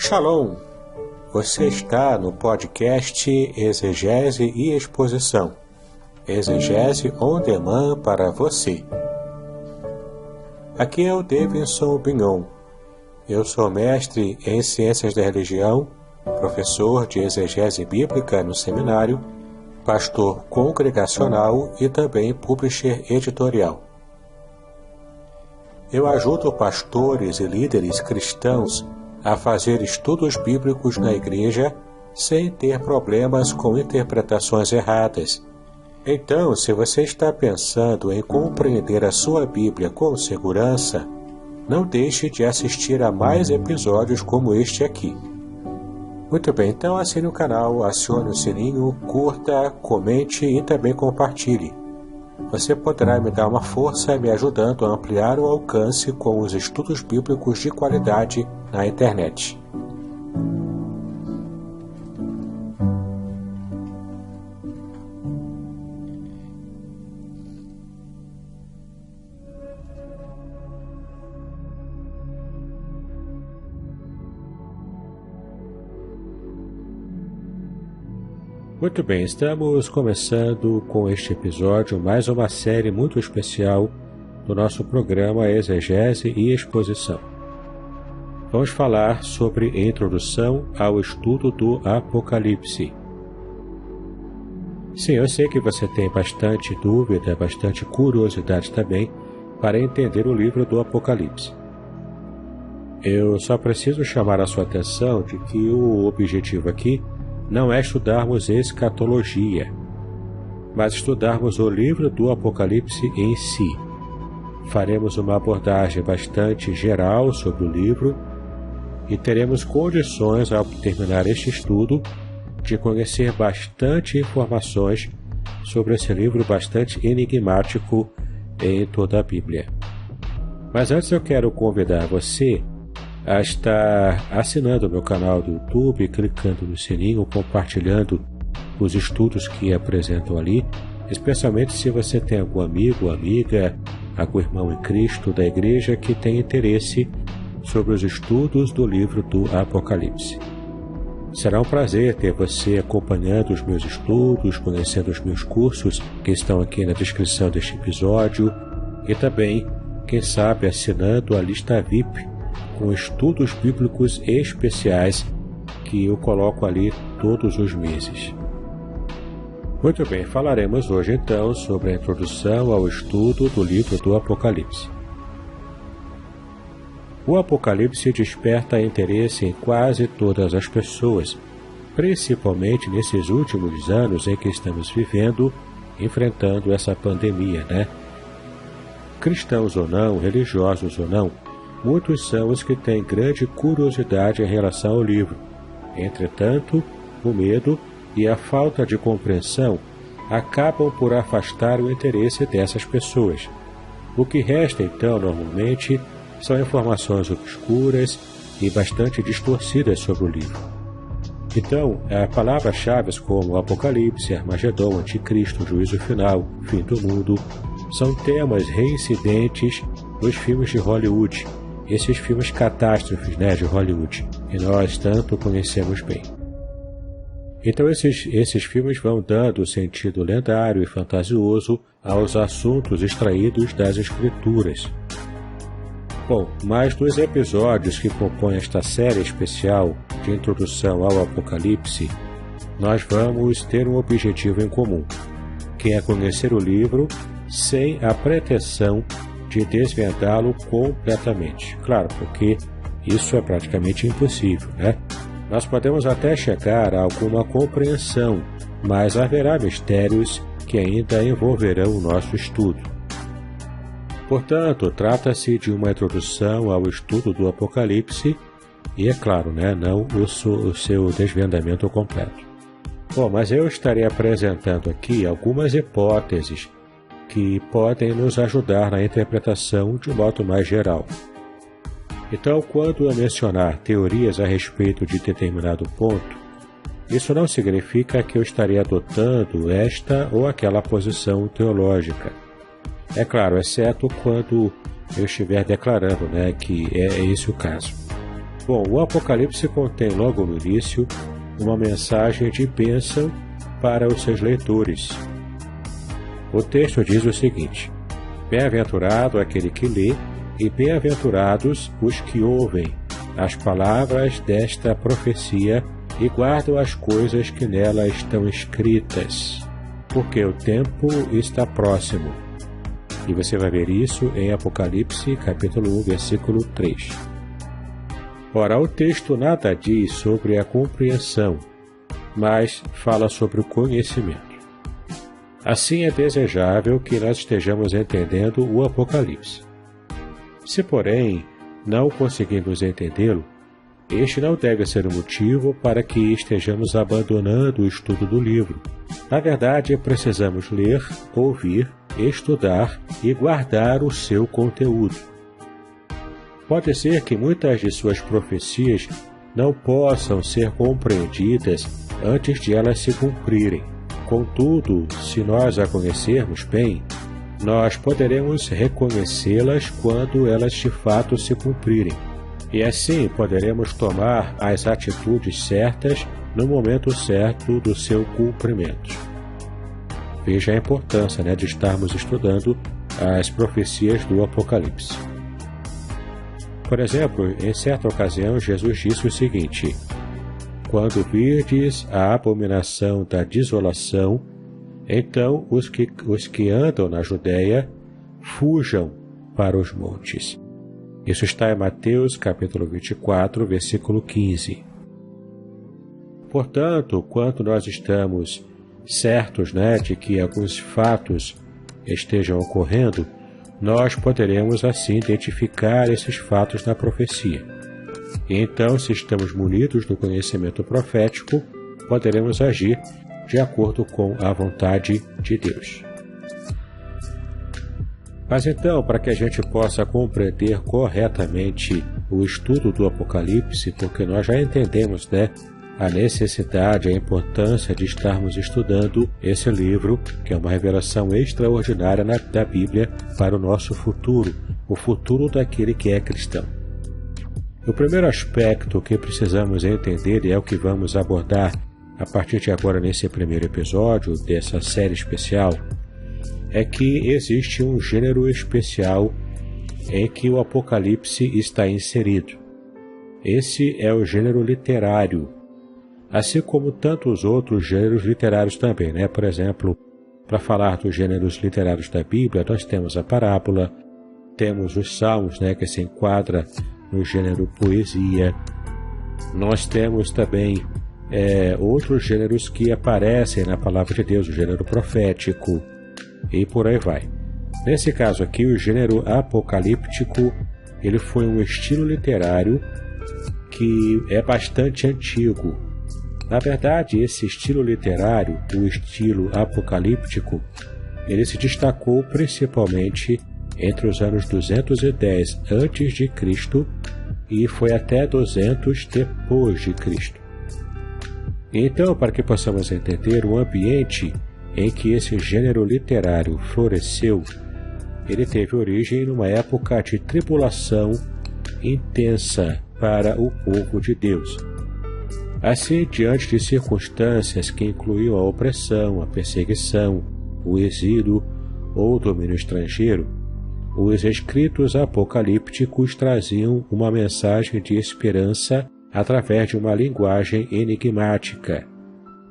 Shalom! Você está no podcast Exegese e Exposição. Exegese on demand para você. Aqui é o Davidson Bignon. Eu sou mestre em Ciências da Religião, professor de Exegese Bíblica no seminário, pastor congregacional e também publisher editorial. Eu ajudo pastores e líderes cristãos a fazer estudos bíblicos na igreja sem ter problemas com interpretações erradas. Então, se você está pensando em compreender a sua Bíblia com segurança, não deixe de assistir a mais episódios como este aqui. Muito bem, então assine o canal, acione o sininho, curta, comente e também compartilhe. Você poderá me dar uma força me ajudando a ampliar o alcance com os estudos bíblicos de qualidade na internet. Muito bem, estamos começando com este episódio mais uma série muito especial do nosso programa Exegese e Exposição. Vamos falar sobre a introdução ao estudo do Apocalipse. Sim, eu sei que você tem bastante dúvida, bastante curiosidade também para entender o livro do Apocalipse. Eu só preciso chamar a sua atenção de que o objetivo aqui não é estudarmos escatologia, mas estudarmos o livro do Apocalipse em si. Faremos uma abordagem bastante geral sobre o livro e teremos condições, ao terminar este estudo, de conhecer bastante informações sobre esse livro bastante enigmático em toda a Bíblia. Mas antes eu quero convidar você a estar assinando o meu canal do YouTube, clicando no sininho, compartilhando os estudos que apresentam ali, especialmente se você tem algum amigo, amiga, algum irmão em Cristo da igreja que tem interesse sobre os estudos do livro do Apocalipse. Será um prazer ter você acompanhando os meus estudos, conhecendo os meus cursos que estão aqui na descrição deste episódio e também, quem sabe, assinando a lista VIP com estudos bíblicos especiais que eu coloco ali todos os meses. Muito bem, falaremos hoje então sobre a introdução ao estudo do livro do Apocalipse. O Apocalipse desperta interesse em quase todas as pessoas, principalmente nesses últimos anos em que estamos vivendo, enfrentando essa pandemia, né? Cristãos ou não, religiosos ou não, muitos são os que têm grande curiosidade em relação ao livro. Entretanto, o medo e a falta de compreensão acabam por afastar o interesse dessas pessoas. O que resta, então, normalmente, são informações obscuras e bastante distorcidas sobre o livro. Então, palavras-chave como Apocalipse, Armagedon, Anticristo, Juízo Final, Fim do Mundo, são temas reincidentes nos filmes de Hollywood, esses filmes catástrofes, né, de Hollywood, que nós tanto conhecemos bem. Então esses filmes vão dando sentido lendário e fantasioso aos assuntos extraídos das Escrituras. Bom, mas nos episódios que compõem esta série especial de introdução ao Apocalipse, nós vamos ter um objetivo em comum, que é conhecer o livro sem a pretensão de desvendá-lo completamente. Claro, porque isso é praticamente impossível, né? Nós podemos até chegar a alguma compreensão, mas haverá mistérios que ainda envolverão o nosso estudo. Portanto, trata-se de uma introdução ao estudo do Apocalipse e, é claro, né, não o seu desvendamento completo. Bom, mas eu estarei apresentando aqui algumas hipóteses que podem nos ajudar na interpretação de um modo mais geral. Então, quando eu mencionar teorias a respeito de determinado ponto, isso não significa que eu estarei adotando esta ou aquela posição teológica. É claro, exceto quando eu estiver declarando, né, que é esse o caso. Bom, o Apocalipse contém logo no início uma mensagem de bênção para os seus leitores. O texto diz o seguinte: bem-aventurado aquele que lê, e bem-aventurados os que ouvem as palavras desta profecia e guardam as coisas que nela estão escritas, porque o tempo está próximo. E você vai ver isso em Apocalipse, capítulo 1, versículo 3. Ora, o texto nada diz sobre a compreensão, mas fala sobre o conhecimento. Assim é desejável que nós estejamos entendendo o Apocalipse. Se, porém, não conseguimos entendê-lo, este não deve ser o motivo para que estejamos abandonando o estudo do livro. Na verdade, precisamos ler, ouvir, estudar e guardar o seu conteúdo. Pode ser que muitas de suas profecias não possam ser compreendidas antes de elas se cumprirem. Contudo, se nós a conhecermos bem, nós poderemos reconhecê-las quando elas de fato se cumprirem. E assim poderemos tomar as atitudes certas no momento certo do seu cumprimento. Veja a importância, de estarmos estudando as profecias do Apocalipse. Por exemplo, em certa ocasião, Jesus disse o seguinte: quando virdes a abominação da desolação, então os que andam na Judéia fujam para os montes. Isso está em Mateus capítulo 24, versículo 15. Portanto, quando nós estamos certos de que alguns fatos estejam ocorrendo, nós poderemos assim identificar esses fatos na profecia. E então, se estamos munidos do conhecimento profético, poderemos agir de acordo com a vontade de Deus. Mas então, para que a gente possa compreender corretamente o estudo do Apocalipse, porque nós já entendemos, a necessidade, a importância de estarmos estudando esse livro, que é uma revelação extraordinária da Bíblia para o nosso futuro, o futuro daquele que é cristão. O primeiro aspecto que precisamos entender, e é o que vamos abordar a partir de agora nesse primeiro episódio dessa série especial, é que existe um gênero especial em que o Apocalipse está inserido. Esse é o gênero literário, assim como tantos outros gêneros literários também, Por exemplo, para falar dos gêneros literários da Bíblia, nós temos a parábola, temos os salmos, que se enquadra no gênero poesia. Nós temos também outros gêneros que aparecem na palavra de Deus, o gênero profético, e por aí vai. Nesse caso aqui, o gênero apocalíptico, ele foi um estilo literário que é bastante antigo. Na verdade, esse estilo literário, o estilo apocalíptico, ele se destacou principalmente entre os anos 210 a.C. e foi até 200 depois de Cristo. Então, para que possamos entender o ambiente em que esse gênero literário floresceu, ele teve origem numa época de tribulação intensa para o povo de Deus. Assim, diante de circunstâncias que incluíam a opressão, a perseguição, o exílio ou o domínio estrangeiro, os escritos apocalípticos traziam uma mensagem de esperança através de uma linguagem enigmática.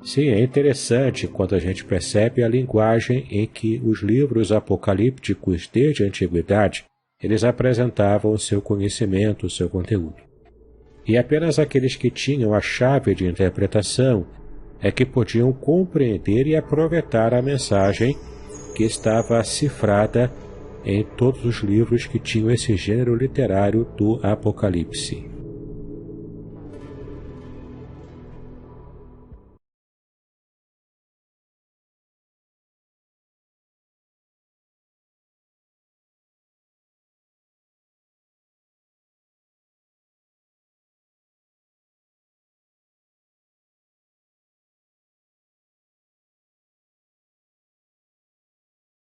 Sim, é interessante quando a gente percebe a linguagem em que os livros apocalípticos desde a antiguidade eles apresentavam o seu conhecimento, o seu conteúdo. E apenas aqueles que tinham a chave de interpretação é que podiam compreender e aproveitar a mensagem que estava cifrada em todos os livros que tinham esse gênero literário do Apocalipse.